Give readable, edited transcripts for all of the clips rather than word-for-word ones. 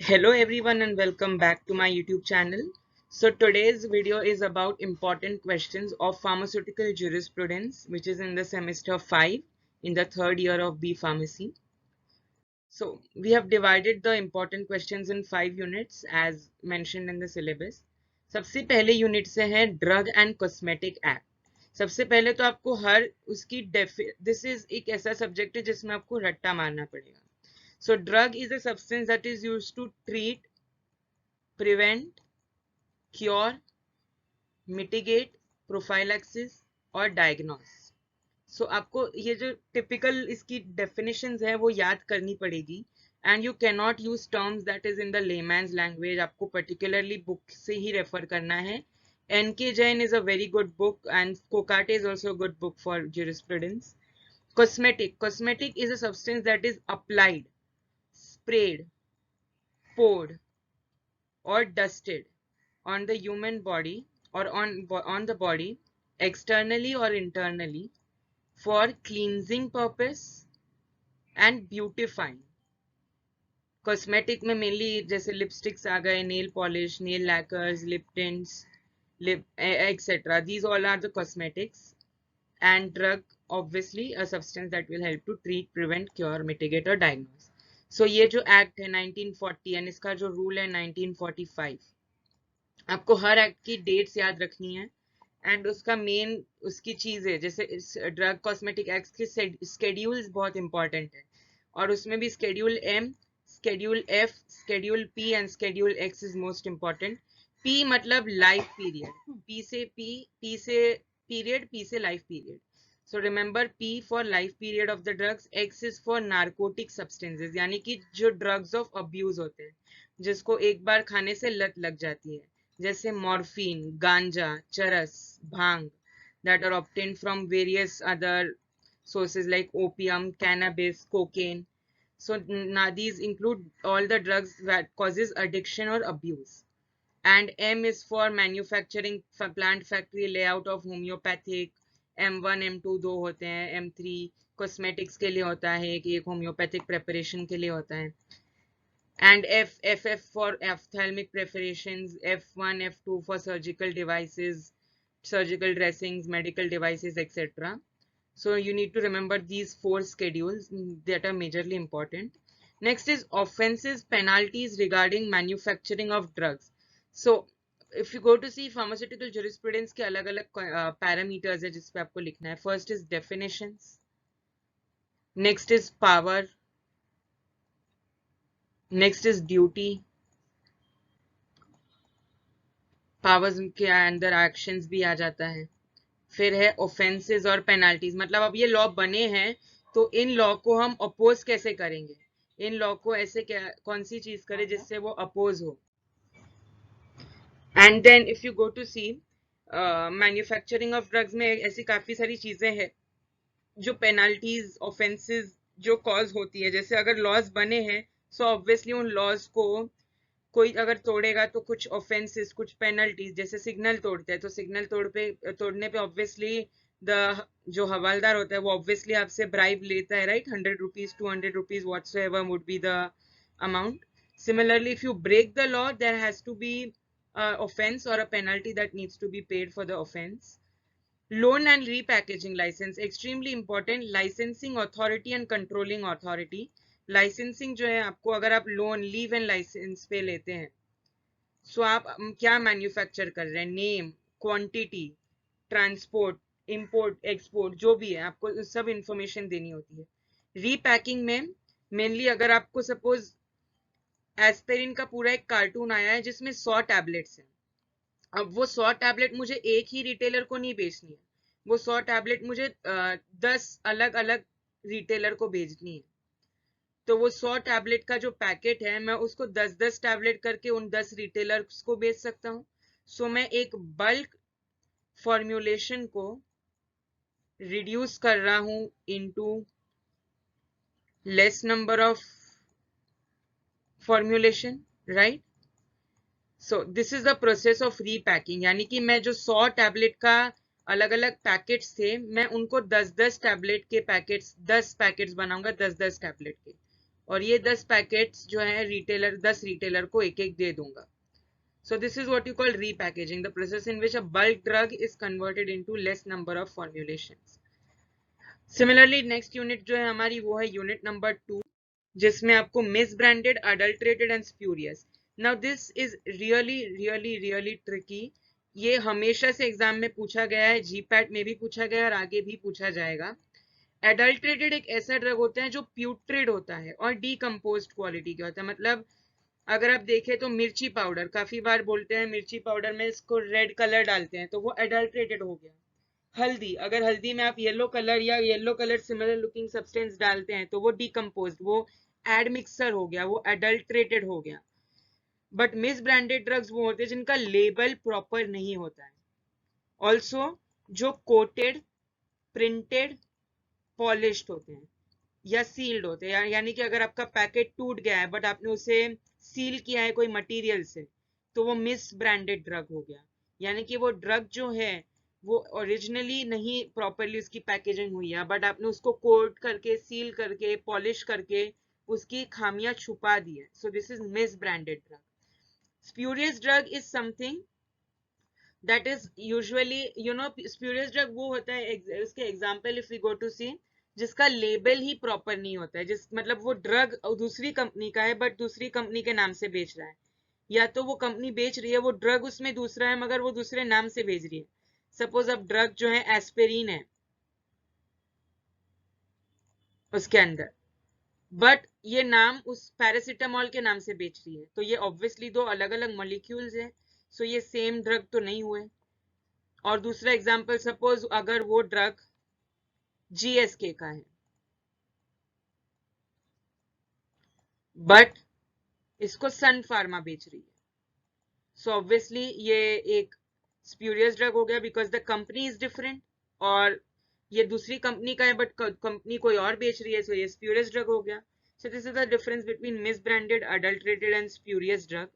Hello everyone and welcome back to my YouTube channel. So today's video is about important questions of pharmaceutical jurisprudence, which is in the semester 5 in the third year of B Pharmacy. So we have divided the important questions in 5 units as mentioned in the syllabus. सबसे पहले unit से है drug and cosmetic act. सबसे पहले तो आपको हर उसकी this is एक ऐसा सब्जेक्ट है जिसमें आपको रट्टा मारना पड़ेगा. So drug is a substance that is used to treat, prevent, cure, mitigate, prophylaxis और diagnose. So आपको ये जो typical इसकी definitions है वो याद करनी पड़ेगी and you cannot use terms that is in the layman's language. आपको particularly book से ही refer करना है. N.K. Jain is a very good book and Kokate is also a good book for jurisprudence. Cosmetic is a substance that is applied, sprayed, poured or dusted on the human body or on the body externally or internally for cleansing purpose and beautifying. Cosmetic में mainly जैसे lipsticks आ गए, nail polish, nail lacquers, lip tints, lip etc. These all are the cosmetics. And drug obviously a substance that will help to treat, prevent, cure, mitigate or diagnose. So ये जो act है 1940 and इसका जो rule है 1945, आपको हर act की dates याद रखनी है एंड उसका मेन उसकी चीज है. जैसे इस ड्रग कॉस्मेटिक एक्ट के स्केड्यूल्स बहुत इंपॉर्टेंट है और उसमें भी schedule M, schedule F, schedule P and schedule X is most important. P मतलब लाइफ पीरियड, पी से पीरियड, पी से life period. So remember P for life period of the drugs, X is for narcotic substances यानी कि जो drugs of abuse होते हैं जिसको एक बार खाने से लत लग जाती है, जैसे मॉर्फिन, गांजा, चरस, भांग that are obtained from various other sources like opium, cannabis, cocaine. So now these include all the drugs that causes addiction or abuse. And M is for manufacturing, plant factory layout of homeopathic. M1 M2 दो होते हैं, M3 cosmetics के लिए होता है, कि एक homeopathic preparation के लिए होता है. And FF for ophthalmic preparations, F1, F2 for surgical devices, surgical dressings, medical devices, etc. So you need to remember these 4 schedules that are majorly important. Next is offenses, penalties regarding manufacturing of drugs. So if you go to see pharmaceutical jurisprudence के अलग अलग parameters है जिस पे आपको लिखना है. First is definitions. Next is power. Next is duty. Powers के अंदर एक्शंस भी आ जाता है. फिर है ऑफेंसेस और पेनाल्टीज, मतलब अब ये लॉ बने हैं तो इन लॉ को हम अपोज कैसे करेंगे, इन लॉ को ऐसे कौन सी चीज करे जिससे वो अपोज हो. And then if you go to see manufacturing of drugs में ऐसी काफी सारी चीजें हैं जो पेनाल्टीज ऑफेंसेस जो कॉज होती है. जैसे अगर लॉज बने हैं सो ऑब्वियसली उन लॉज को कोई अगर तोड़ेगा तो कुछ ऑफेंसेस, कुछ पेनल्टीज, जैसे सिग्नल तोड़ते हैं तो सिग्नल तोड़ने पे ऑब्वियसली द जो हवालदार होता है वो ऑब्वियसली आपसे ब्राइब लेता है, right. 100 rupees, 200 rupees, whatsoever would be the amount. Similarly, if you break the law, there has to be offense or a penalty that needs to be paid for the offense. Loan and repackaging license, extremely important. Licensing authority and controlling authority. Licensing जो है आपको, अगर आप loan, leave and licence पे लेते हैं सो आप क्या मैन्युफैक्चर कर रहे हैं, name, quantity, transport, import, export, जो भी है आपको सब इंफॉर्मेशन देनी होती है. रीपैकिंग में मेनली अगर आपको सपोज एस्पिरिन का पूरा एक कार्टून आया है जिसमें 100 टैबलेट्स हैं, अब वो 100 टैबलेट मुझे एक ही रिटेलर को नहीं बेचनी है, वो 100 टैबलेट मुझे 10 अलग अलग रिटेलर को भेजनी है. तो वो 100 टैबलेट का जो पैकेट है मैं उसको 10-10 टैबलेट करके उन 10 रिटेलर्स को बेच सकता हूँ. सो मैं एक बल्क फॉर्म्यूलेशन को रिड्यूस कर रहा हूं into less number of formulation, right. So this is the process of repacking, यानी कि मैं जो 100 टैबलेट का अलग अलग पैकेट्स थे मैं उनको 10-10 टैबलेट के पैकेट्स, 10 पैकेट्स बनाऊंगा 10-10 टैबलेट के. और ये 10 पैकेट्स जो है रिटेलर 10 रिटेलर को एक एक दे दूंगा. So this is what you call repackaging, the process in which a bulk drug is converted into less number of formulations. Similarly, next unit जो है हमारी वो है unit number 2, जिसमें आपको misbranded, adulterated and spurious. Now this is really tricky. ये हमेशा से एग्जाम में पूछा गया है, जीपैट में भी पूछा गया है और आगे भी पूछा जाएगा. एडल्ट्रेटेड एक ऐसा ड्रग होता है जो प्यूट्रेड होता है और डीकम्पोज्ड क्वालिटी का होता है. मतलब अगर आप देखें तो मिर्ची पाउडर, काफी बार बोलते हैं मिर्ची पाउडर में इसको रेड कलर डालते हैं तो वो एडल्ट्रेटेड हो गया. हल्दी, अगर हल्दी में आप येलो कलर या yellow colour similar looking substance डालते हैं तो वो डीकम्पोज्ड, वो एडमिक्सर हो गया, वो एडल्ट्रेटेड हो गया. बट मिस ब्रांडेड ड्रग्स वो होते हैं जिनका लेबल प्रॉपर नहीं होता है. ऑल्सो जो कोटेड, प्रिंटेड, पॉलिश्ड होते हैं या सील्ड होते हैं, यानी कि अगर आपका पैकेट टूट गया है बट आपने उसे सील किया है कोई मटेरियल से तो वो मिस ब्रांडेड ड्रग हो गया. यानी कि वो ड्रग जो है वो ओरिजिनली नहीं प्रॉपरली उसकी पैकेजिंग हुई है बट आपने उसको कोट करके, सील करके, पॉलिश करके उसकी खामियां छुपा दी है. So this is miss branded drug. Spurious drug is something that is usually, you know, spurious drug वो होता है, उसके example if we go to see, जिसका लेबल ही प्रॉपर नहीं होता है, जिस मतलब वो ड्रग दूसरी कंपनी का है बट दूसरी कंपनी के नाम से बेच रहा है, या तो वो कंपनी बेच रही है वो ड्रग उसमें दूसरा है मगर वो दूसरे नाम से बेच रही है. सपोज अब ड्रग जो है एस्पिरिन है उसके अंदर, बट ये नाम उस पैरासिटामोल के नाम से बेच रही है, तो ये ऑब्वियसली दो अलग अलग मॉलिक्यूल्स हैं, सो ये सेम ड्रग तो नहीं हुए. और दूसरा एग्जांपल, सपोज अगर वो ड्रग जीएसके का है बट इसको सन फार्मा बेच रही है, सो ऑब्वियसली ये एक स्प्यूरियस ड्रग हो गया because the company is different, और ये दूसरी कंपनी का है बट कंपनी कोई और बेच रही है, सो ये स्प्यूरियस ड्रग हो गया. So this is the difference between miss branded, adulterated and spurious drug.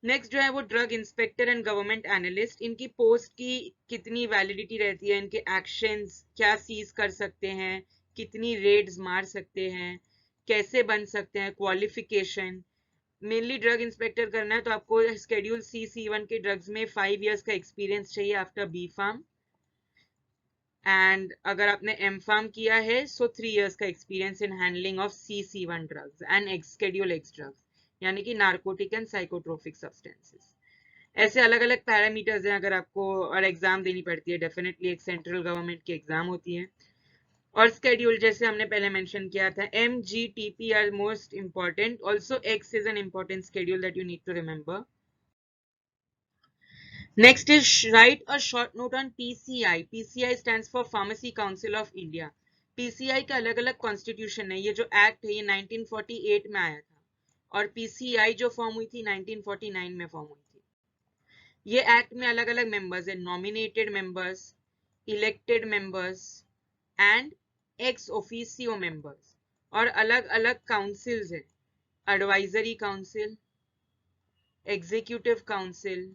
Next जो है वो drug inspector and government analyst. इनकी पोस्ट की कितनी वैलिडिटी रहती है, इनके एक्शंस क्या सीज कर सकते हैं, कितनी रेड्स मार सकते हैं, कैसे बन सकते हैं, क्वालिफिकेशन. मेनली ड्रग इंस्पेक्टर करना है तो आपको शेड्यूल C1 के ड्रग्स में 5 इयर्स का एक्सपीरियंस चाहिए आफ्टर बी फार्म, एंड अगर आपने एम फार्म किया है सो 3 इयर्स का experience in handling of C1 drugs and schedule x drugs, यानी कि नार्कोटिक एंड साइकोट्रोपिक सब्सटेंसेस. ऐसे अलग अलग पैरामीटर्स हैं अगर आपको, और एग्जाम देनी पड़ती है, डेफिनेटली एक सेंट्रल गवर्नमेंट की एग्जाम होती है. और स्केड्यूल जैसे हमने पहले मेंशन किया था, MGTP are most important, also X is an important schedule that you need to remember. Next is write a short note on PCI. PCI stands for Pharmacy Council of India. PCI का अलग अलग constitution है. ये जो act है ये 1948 में आया था और PCI जो फॉर्म हुई थी 1949 में फॉर्म हुई थी. ये एक्ट में अलग अलग मेंबर्स है, nominated members, elected members and ex officio members, और अलग अलग काउंसिल्स है, advisory council, executive council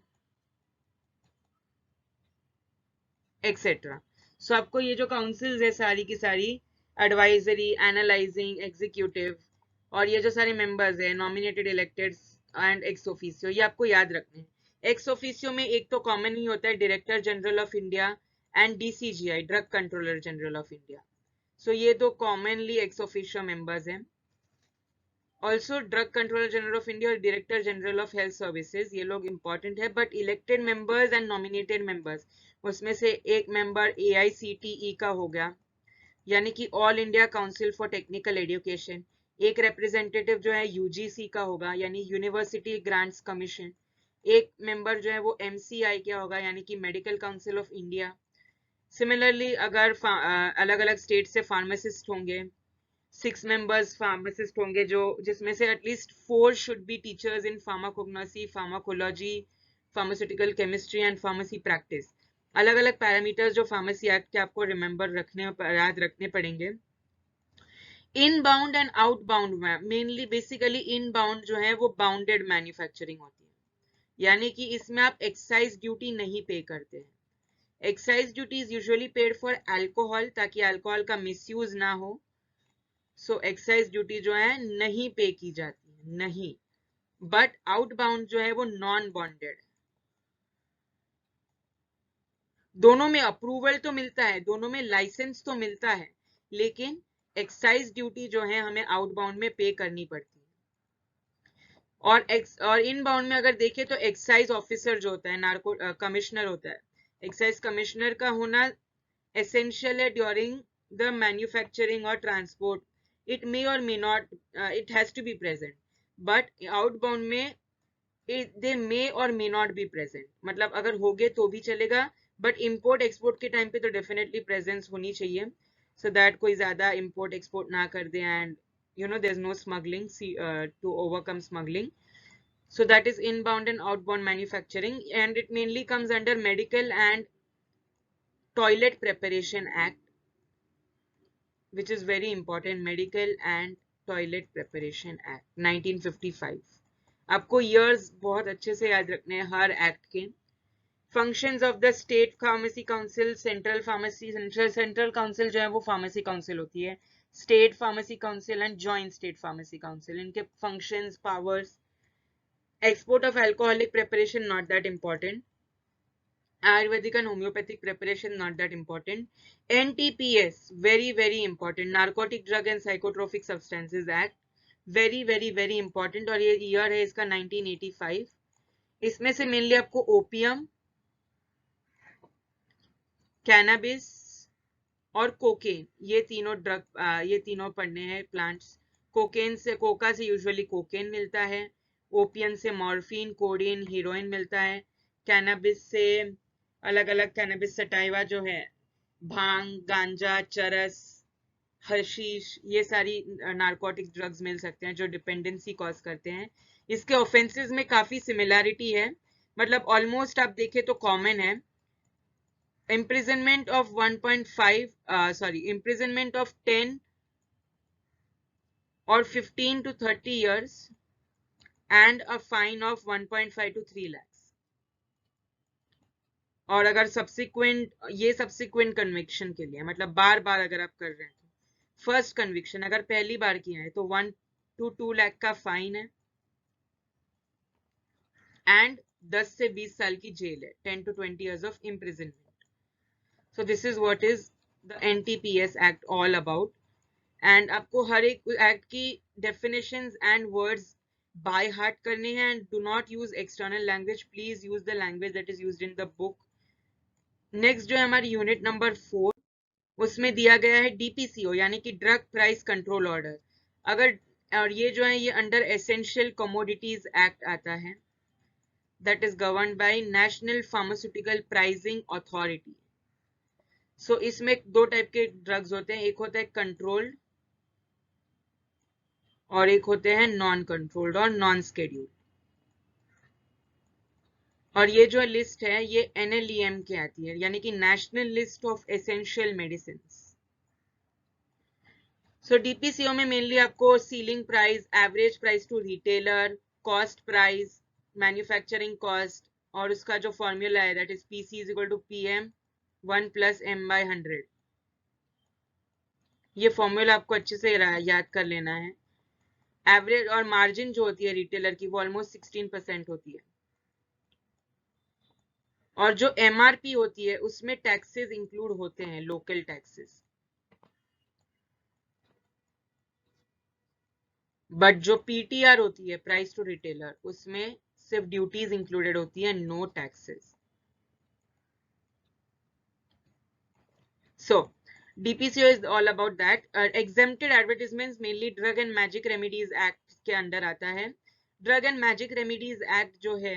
etcetera. So आपको ये जो काउंसिल्स है सारी की सारी, एडवाइजरी, एनालाइजिंग, एग्जीक्यूटिव, और ये जो सारे मेंबर्स है, nominated, elected and ex officio, ये आपको याद रखने हैं. एक्स ऑफिसियो में एक तो कॉमन ही होता है director general of India and DCGI, drug controller general of India. So ये दो कॉमनली एक्स ऑफिशियो मेंबर्स हैं. Also drug controller general of India और director general of health services, ये लोग इंपॉर्टेंट है. But elected members and nominated members, उसमें से एक मेंबर AICTE का हो गया, यानी कि all India council for technical education. एक रिप्रेजेंटेटिव जो है UGC का होगा, यानी यूनिवर्सिटी ग्रांट्स कमीशन. एक मेंबर जो है वो MCI का होगा, यानी कि medical council of India. Similarly अगर अलग अलग स्टेट से फार्मासिस्ट होंगे, 6 मेंबर्स फार्मासिस्ट होंगे, जो जिसमें से at least 4 should be teachers in pharmacognosy, pharmacology, pharmaceutical chemistry and pharmacy practice. अलग अलग पैरामीटर्स जो फार्मेसी एक्ट के आपको रिमेंबर रखने, याद रखने पड़ेंगे. इनबाउंड एंड आउटबाउंड में मेनली बेसिकली इनबाउंड जो है वो बाउंडेड मैन्युफैक्चरिंग होती है, यानी कि इसमें आप एक्साइज ड्यूटी नहीं पे करते हैं. Excise duty is usually paid for alcohol, ताकि अल्कोहल का मिसयूज ना हो. सो एक्साइज ड्यूटी जो है नहीं पे की जाती है, नहीं। बट आउटबाउंड जो है वो नॉन बॉन्डेड। दोनों में अप्रूवल तो मिलता है, दोनों में लाइसेंस तो मिलता है, लेकिन एक्साइज ड्यूटी जो है हमें आउटबाउंड में पे करनी पड़ती है। और इनबाउंड में अगर देखें तो एक्साइज ऑफिसर जो होता है, नार्को कमिश्नर होता है, एक्साइज कमिश्नर का होना एसेंशियल है ड्यूरिंग द मैन्युफैक्चरिंग और transport. It may or may not, it has to be present, but outbound में they may or may not be present, मतलब अगर होगे तो भी चलेगा, बट इंपोर्ट एक्सपोर्ट के टाइम पे तो डेफिनेटली प्रेजेंस होनी चाहिए, सो दैट कोई ज्यादा इंपोर्ट एक्सपोर्ट ना कर दे, and there is no smuggling to overcome smuggling. So that is inbound and outbound manufacturing, and it mainly comes under Medical and Toilet Preparation Act, which is very important. Medical and Toilet Preparation Act 1955. आपको years बहुत अच्छे से याद रखने हैं हर act के. Functions of the State Pharmacy Council, Central Pharmacy, Central Council जो है वो Pharmacy Council होती है, State Pharmacy Council and Joint State Pharmacy Council, इनके functions, powers. Export of alcoholic preparation not that important. Ayurvedic and homeopathic preparation not that important. NTPS very very important. Narcotic Drug and Psychotropic Substances Act very very very important. और ये year है इसका 1985. इसमें से mainly आपको opium, cannabis और cocaine, ये तीनों ड्रग, ये तीनों पढ़ने हैं प्लांट्स. कोकेन से, कोका से यूजुअली कोकेन मिलता है, ओपियम से मॉर्फिन, कोडीन, हीरोइन मिलता है, कैनाबिस से अलग अलग कैनाबिस सटाइवा जो है, भांग, गांजा, चरस, हशीश, ये सारी नारकोटिक ड्रग्स मिल सकते हैं जो डिपेंडेंसी कॉज करते हैं. इसके ऑफेंसेस में काफी सिमिलैरिटी है, मतलब ऑलमोस्ट आप देखें तो कॉमन है. imprisonment of 1.5 imprisonment of 10 or 15 to 30 years and a fine of 1.5 to 3 lakhs. और अगर सब्सिक्वेंट, ये सब्सिक्वेंट कन्विक्शन के लिए, मतलब बार बार अगर आप कर रहे हैं, तो फर्स्ट कन्विक्शन अगर पहली बार किया है तो 1 to 2 लाख का फाइन है, एंड 10 से 20 साल की जेल है, 10 to 20 years of imprisonment. So this is what is the NTPS Act all about. And आपको हर एक एक्ट की definitions and words by heart करने हैं, and do not use external language. Please use the language that is used in the book. Next जो है हमारी unit number 4, उसमें दिया गया है DPCO यानी कि ड्रग प्राइस कंट्रोल ऑर्डर. अगर, और ये जो है ये अंडर एसेंशियल कमोडिटीज एक्ट आता है, that is governed by National Pharmaceutical Pricing Authority. सो इसमें दो टाइप के ड्रग्स होते हैं, एक होता है कंट्रोल्ड और एक होते हैं नॉन कंट्रोल्ड और नॉन स्केड्यूल्ड. और ये जो लिस्ट है ये NLEM के आती है, यानी कि national list of essential medicine. So DPCO में मेनली आपको ceiling price, average price to retailer, cost price, manufacturing cost, और उसका जो फॉर्मूला है that is PC is equal to PM 1 + M/100. ये फॉर्मूला आपको अच्छे से याद कर लेना है. एवरेज और मार्जिन जो होती है रिटेलर की वो ऑलमोस्ट 16% होती है, और जो MRP होती है उसमें टैक्सेस इंक्लूड होते हैं, लोकल टैक्सेस. बट जो PTR होती है, प्राइस टू रिटेलर, उसमें सिर्फ ड्यूटीज इंक्लूडेड होती है, no taxes. So DPCO is all about that. Exempted advertisements mainly Drug and Magic Remedies Act के अंडर आता है. Drug and Magic Remedies Act जो है,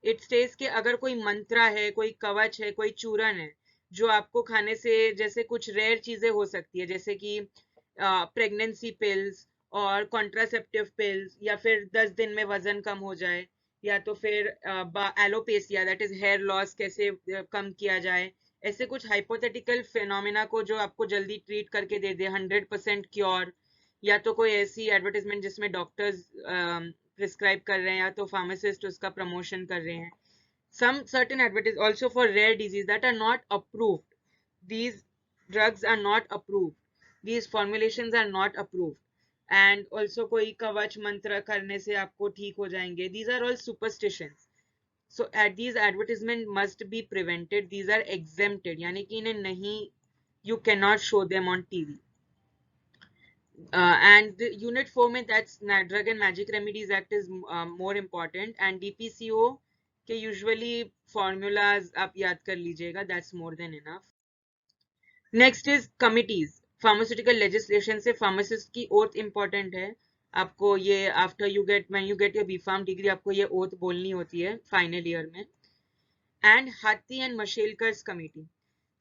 इट स्टेज के अगर कोई मंत्रा है, कोई कवच है, कोई चूरन है जो आपको खाने से, जैसे कुछ रेयर चीजें हो सकती है जैसे कि प्रेगनेंसी पिल्स और कॉन्ट्रासेप्टिव पिल्स, या फिर 10 दिन में वजन कम हो जाए, या तो फिर alopecia that is here loss कैसे कम किया जाए, ऐसे कुछ हाइपोथेटिकल फिनोमिना को जो आपको जल्दी ट्रीट करके दे दे, 100% क्योर, या तो कोई ऐसी एडवर्टाइजमेंट जिसमें डॉक्टर्स प्रिस्क्राइब कर रहे हैं या तो फार्मासिस्ट उसका प्रमोशन कर रहे हैं. Some certain advertisements also for rare disease that are not approved. These drugs are not approved. these formulations are not approved. And also कोई कवच मंत्र करने से आपको ठीक हो जाएंगे, these are all superstitions. So at these advertisement must be prevented, these are exempted, यानी कि इन्हें नहीं, you cannot show them on TV. And the unit 4 में that's Drug and Magic Remedies Act is more important, and DPCO के usually formulas आप याद कर लीजिएगा, that's more than enough. Next is committees. Pharmaceutical legislation से pharmacist की oath important है. आपको ये after you get, when you get your B.Pharm degree, आपको ये oath बोलनी होती है final year में. And Hathi and Mashelkar's committee.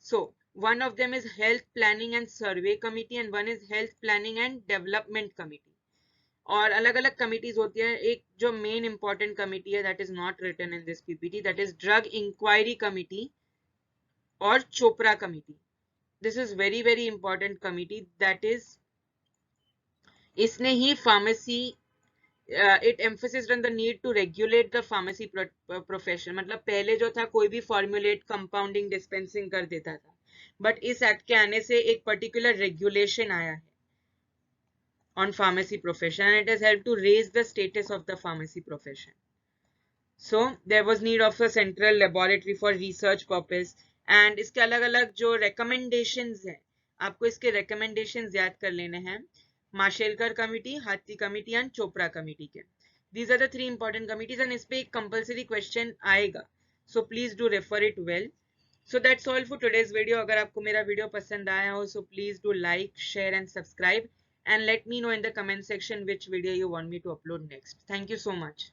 So one of them is health planning and survey committee, and one is health planning and development committee. और अलग अलग committees होती है. एक जो main important committee है, that is not written in this PPT, that is drug inquiry committee और Chopra committee. This is very very important committee, that is इसने ही pharmacy, it emphasized on the need to regulate the pharmacy profession. मतलब पहले जो था कोई भी formulate compounding dispensing कर देता था, but इस act के आने से एक particular regulation आया है on pharmacy profession, and it has helped to raise the status of the pharmacy profession. So there was need of a central laboratory for research purpose, and इसके अलग अलग जो recommendations हैं, आपको इसके recommendations याद कर लेने हैं. माशेलकर कमिटी, हाथी कमिटी एंड चोपड़ा कमिटी के. These are the 3 important committees, and इस पे एक compulsory question आएगा, so please do refer it well. So that's all for today's video. अगर आपको मेरा वीडियो पसंद आया हो, so please do like, share and subscribe, and let me know in the comment section which video you want me to upload next. Thank you so much.